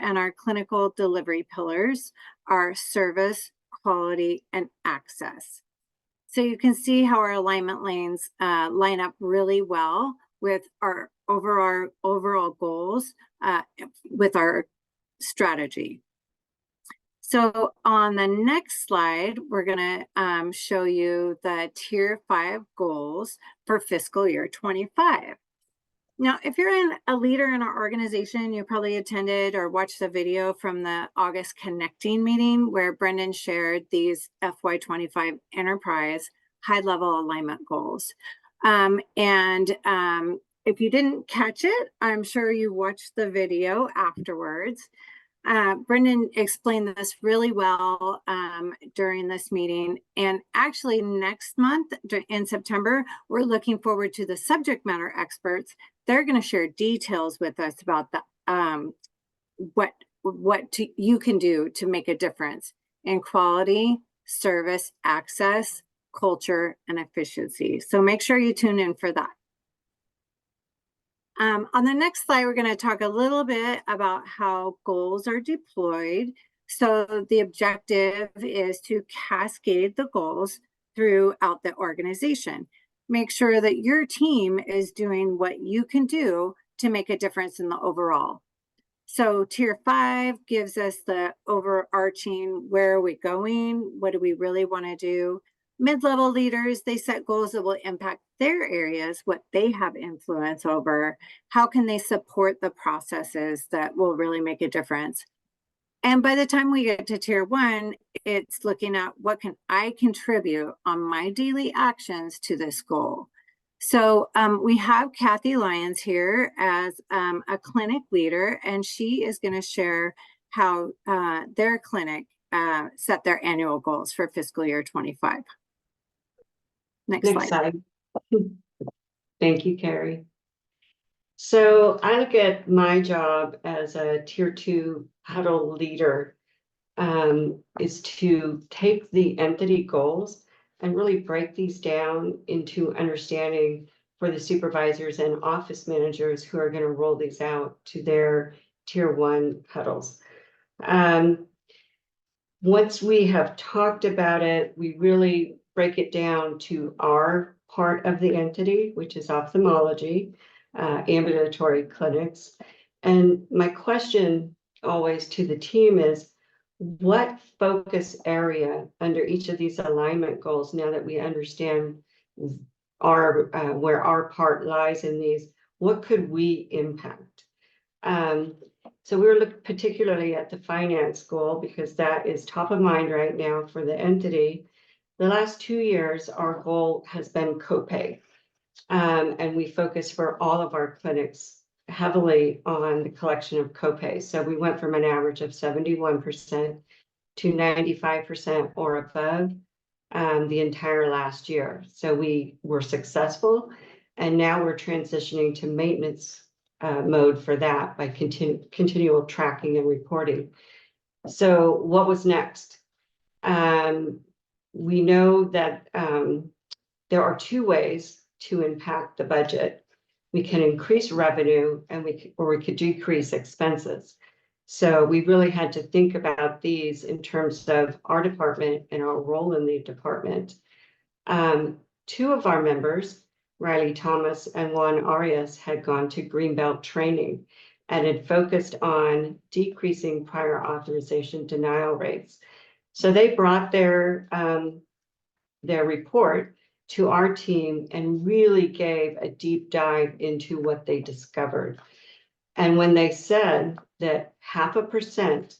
and our clinical delivery pillars are service, quality, and access. So you can see how our alignment lanes line up really well with our overall goals with our strategy. So on the next slide, we're going to show you the Tier 5 goals for fiscal year 25. Now, if you're a leader in our organization, you probably attended or watched the video from the August Connecting meeting where Brendan shared these FY25 enterprise high-level alignment goals. If you didn't catch it, I'm sure you watched the video afterwards. Brendan explained this really well during this meeting. And actually next month in September, we're looking forward to the subject matter experts. They're going to share details with us about the, what you can do to make a difference in quality, service, access, culture, and efficiency. So make sure you tune in for that. On the next slide, we're going to talk a little bit about how goals are deployed. So the objective is to cascade the goals throughout the organization. Make sure that your team is doing what you can do to make a difference in the overall. So Tier 5 gives us the overarching, where are we going? What do we really want to do? Mid-level leaders, they set goals that will impact their areas, what they have influence over. How can they support the processes that will really make a difference? And by the time we get to Tier 1, it's looking at what can I contribute on my daily actions to this goal. So we have Kathy Lyons here as a clinic leader, and she is going to share how their clinic set their annual goals for fiscal year 25. Next slide. Thank you, Carrie. So I look at my job as a Tier 2 huddle leader is to take the entity goals and really break these down into understanding for the supervisors and office managers who are going to roll these out to their Tier 1 huddles. Once we have talked about it, we really break it down to our part of the entity, which is ophthalmology, ambulatory clinics. And my question always to the team is, what focus area under each of these alignment goals, now that we understand our where our part lies in these, what could we impact? So we were looking particularly at the finance goal because that is top of mind right now for the entity. The last 2 years, our goal has been copay, and we focus for all of our clinics heavily on the collection of copays. So we went from an average of 71% to 95% or above the entire last year. So we were successful, and now we're transitioning to maintenance mode for that by continual tracking and reporting. So what was next? We know that there are 2 ways to impact the budget. We can increase revenue, and we could decrease expenses. So we really had to think about these in terms of our department and our role in the department. 2 of our members, Riley Thomas and Juan Arias, had gone to Greenbelt training and had focused on decreasing prior authorization denial rates. So they brought their report to our team and really gave a deep dive into what they discovered. And when they said that 0.5%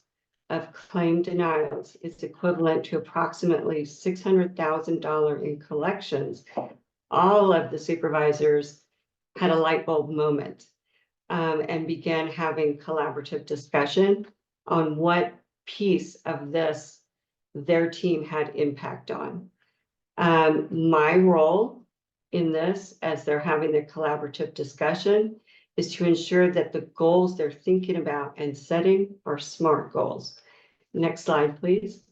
of claim denials is equivalent to approximately $600,000 in collections, all of the supervisors had a light bulb moment and began having collaborative discussion on what piece of this their team had impact on. My role in this, as they're having the collaborative discussion, is to ensure that the goals they're thinking about and setting are SMART goals. Next slide, please.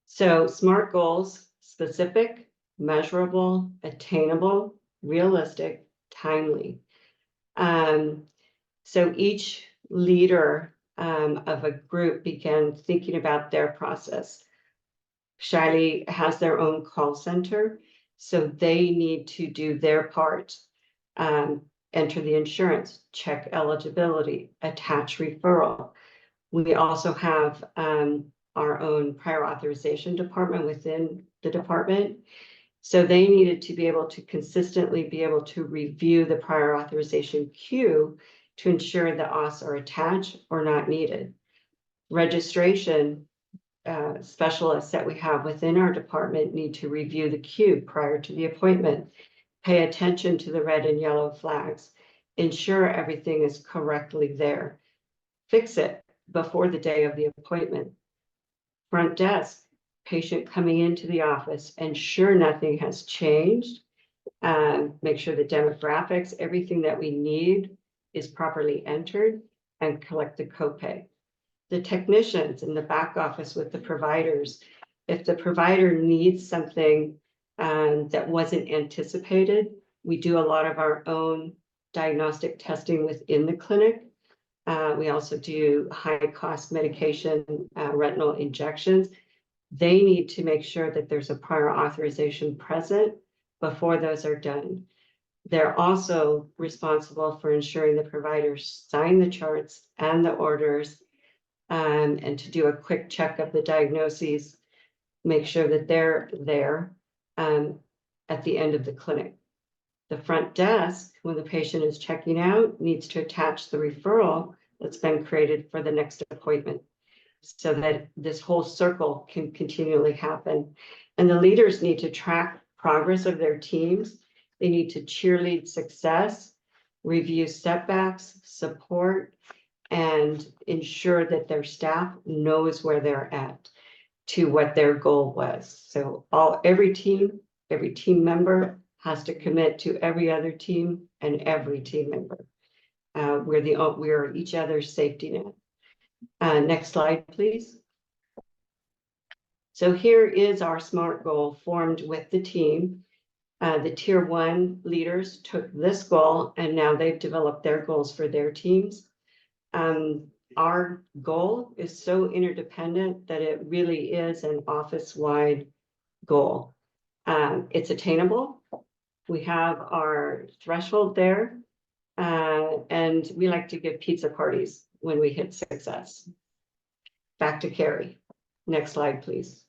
So SMART goals: specific, measurable, attainable, realistic, timely. So each leader of a group began thinking about their process. Shiley has their own call center, so they need to do their part. Enter the insurance, check eligibility, attach referral. We also have our own prior authorization department within the department. So they needed to be able to consistently be able to review the prior authorization queue to ensure the auths are attached or not needed. Registration specialists that we have within our department need to review the queue prior to the appointment, pay attention to the red and yellow flags, ensure everything is correctly there, fix it before the day of the appointment. Front desk, patient coming into the office, ensure nothing has changed, make sure the demographics, everything that we need is properly entered, and collect the copay. The technicians in the back office with the providers, if the provider needs something that wasn't anticipated, we do a lot of our own diagnostic testing within the clinic. We also do high-cost medication, retinal injections. They need to make sure that there's a prior authorization present before those are done. They're also responsible for ensuring the providers sign the charts and the orders, and to do a quick check of the diagnoses, make sure that they're there at the end of the clinic. The front desk, when the patient is checking out, needs to attach the referral that's been created for the next appointment so that this whole circle can continually happen. And the leaders need to track progress of their teams. They need to cheerlead success, review setbacks, support, and ensure that their staff knows where they're at to what their goal was. So every team member has to commit to every other team and every team member. We're each other's safety net. Next slide, please. So here is our SMART goal formed with the team. The tier 1 leaders took this goal and now they've developed their goals for their teams. Our goal is so interdependent that it really is an office-wide goal. It's attainable. We have our threshold there, and we like to give pizza parties when we hit success. Back to Carrie. Next slide, please.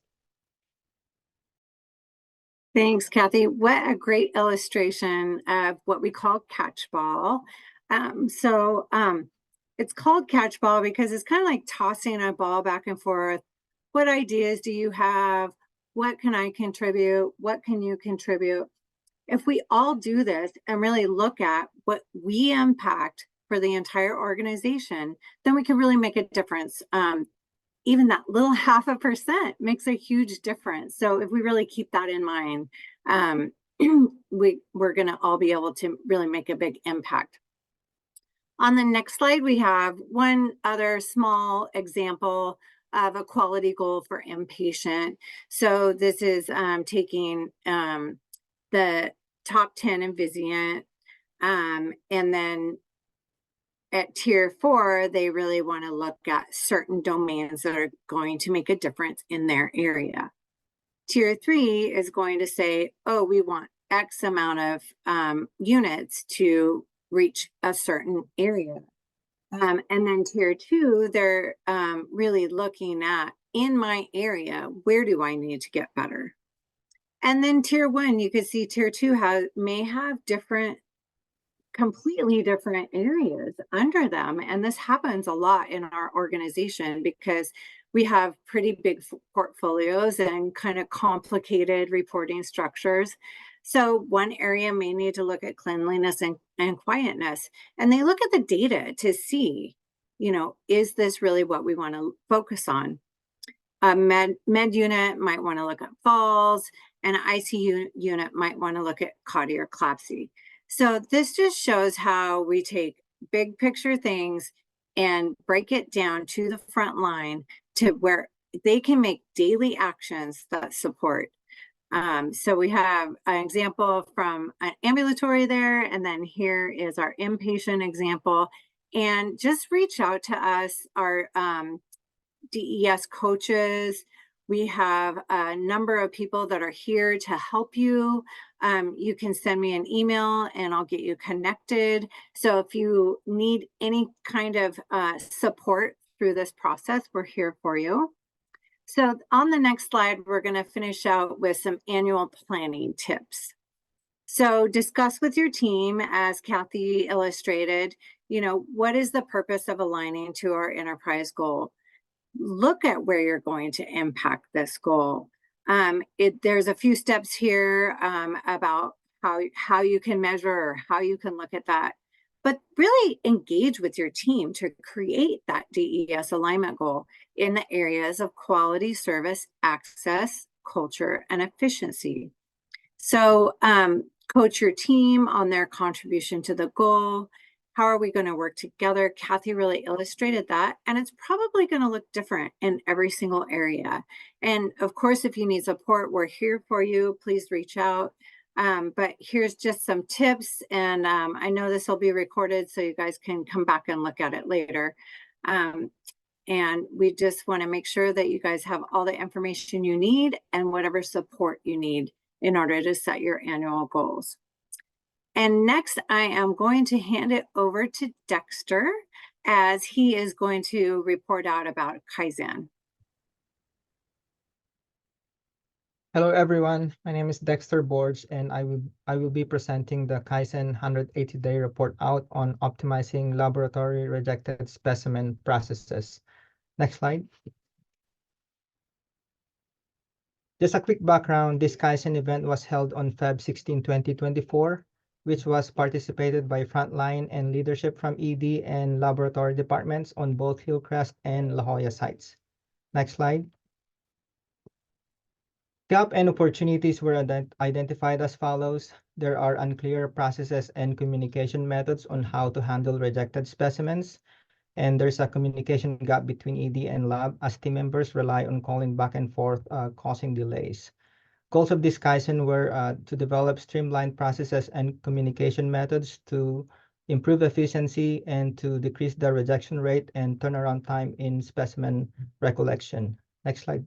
Thanks, Kathy. What a great illustration of what we call catchball. It's called catchball because it's kind of like tossing a ball back and forth. What ideas do you have? What can I contribute? What can you contribute? If we all do this and really look at what we impact for the entire organization, then we can really make a difference. Even that little 0.5% makes a huge difference. So if we really keep that in mind, we're going to all be able to really make a big impact. On the next slide, we have one other small example of a quality goal for inpatient. So this is taking the top 10 in Vizient, and then at tier 4, they really want to look at certain domains that are going to make a difference in their area. Tier 3 is going to say, oh, we want X amount of units to reach a certain area. And then tier 2, they're really looking at, in my area, where do I need to get better? And then tier 1, you can see tier 2 may have completely different areas under them. And this happens a lot in our organization because we have pretty big portfolios and kind of complicated reporting structures. So one area may need to look at cleanliness and quietness, and they look at the data to see, is this really what we want to focus on? A med unit might want to look at falls, and an ICU unit might want to look at cardioclapsy. So this just shows how we take big picture things and break it down to the front line to where they can make daily actions that support. So we have an example from an ambulatory there, and then here is our inpatient example. And just reach out to us, our DES coaches. We have a number of people that are here to help you. You can send me an email and I'll get you connected. So if you need any kind of support through this process, we're here for you. So on the next slide, we're going to finish out with some annual planning tips. So discuss with your team, as Kathy illustrated, what is the purpose of aligning to our enterprise goal? Look at where you're going to impact this goal. There's a few steps here about how you can measure or how you can look at that, but really engage with your team to create that DES alignment goal in the areas of quality, service, access, culture, and efficiency. So coach your team on their contribution to the goal. How are we going to work together? Kathy really illustrated that, and it's probably going to look different in every single area. And of course, if you need support, we're here for you. Please reach out. But here's just some tips, and I know this will be recorded so you guys can come back and look at it later. And we just want to make sure that you guys have all the information you need and whatever support you need in order to set your annual goals. And next, I am going to hand it over to Dexter as he is going to report out about Kaizen. Hello everyone, my name is Dexter Borge and I will be presenting the Kaizen 180-day report out on optimizing laboratory rejected specimen processes. Next slide. Just a quick background, this Kaizen event was held on Feb 16, 2024, which was participated by frontline and leadership from ED and laboratory departments on both Hillcrest and La Jolla sites. Next slide. Gap and opportunities were identified as follows. There are unclear processes and communication methods on how to handle rejected specimens, and there's a communication gap between ED and lab as team members rely on calling back and forth, causing delays. Goals of this Kaizen were to develop streamlined processes and communication methods to improve efficiency and to decrease the rejection rate and turnaround time in specimen recollection. Next slide.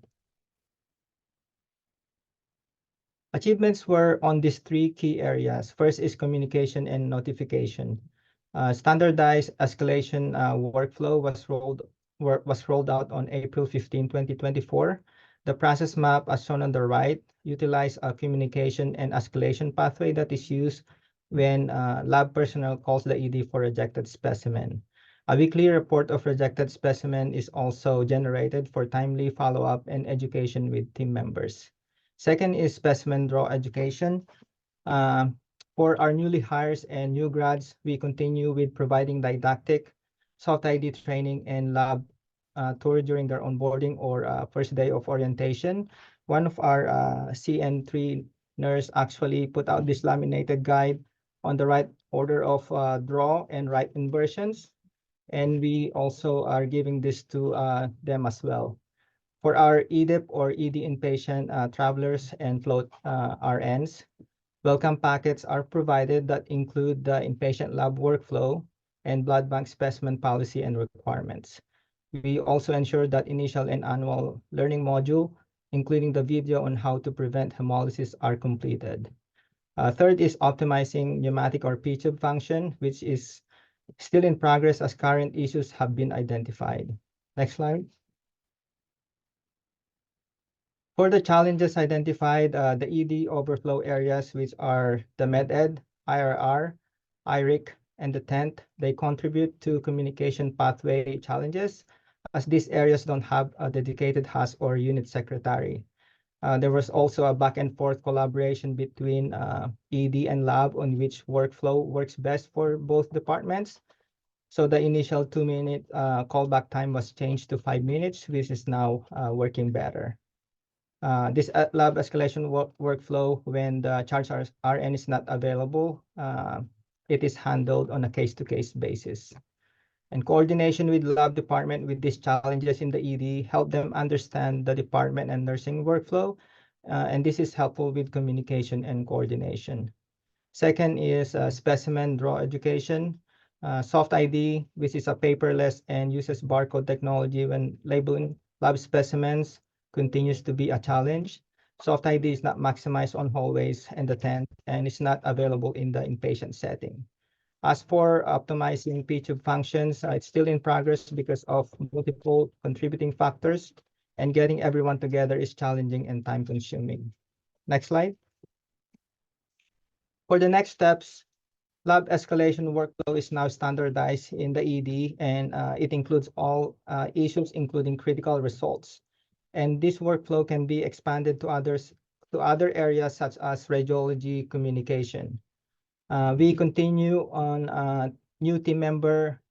Achievements were on these three key areas. First is communication and notification. Standardized escalation workflow was rolled out on April 15, 2024. The process map, as shown on the right, utilized a communication and escalation pathway that is used when lab personnel calls the ED for rejected specimen. A weekly report of rejected specimen is also generated for timely follow-up and education with team members. Second is specimen draw education. For our newly hires and new grads, we continue with providing didactic, soft ID training and lab tour during their onboarding or first day of orientation. One of our CN3 nurse actually put out this laminated guide on the right order of draw and right inversions. And we also are giving this to them as well. For our EDIP or ED inpatient travelers and float RNs, welcome packets are provided that include the inpatient lab workflow and blood bank specimen policy and requirements. We also ensure that initial and annual learning module, including the video on how to prevent hemolysis, are completed. Third is optimizing pneumatic or P-tube function, which is still in progress as current issues have been identified. Next slide. For the challenges identified, the ED overflow areas, which are the MedEd, IRR, IRIC, and the tent, they contribute to communication pathway challenges, as these areas don't have a dedicated HAS or unit secretary. There was also a back and forth collaboration between ED and lab on which workflow works best for both departments. So the initial 2-minute callback time was changed to 5 minutes, which is now working better. This lab escalation workflow, when the charge RN is not available, it is handled on a case-to-case basis. And coordination with lab department with these challenges in the ED help them understand the department and nursing workflow, and this is helpful with communication and coordination. Second is specimen draw education. Soft ID, which is a paperless and uses barcode technology when labeling lab specimens, continues to be a challenge. Soft ID is not maximized on hallways and the tent, and is not available in the inpatient setting. As for optimizing P-tube functions, it's still in progress because of multiple contributing factors, and getting everyone together is challenging and time-consuming. Next slide. For the next steps, lab escalation workflow is now standardized in the ED, and it includes all issues, including critical results. And this workflow can be expanded to other areas such as radiology communication. We continue on new team member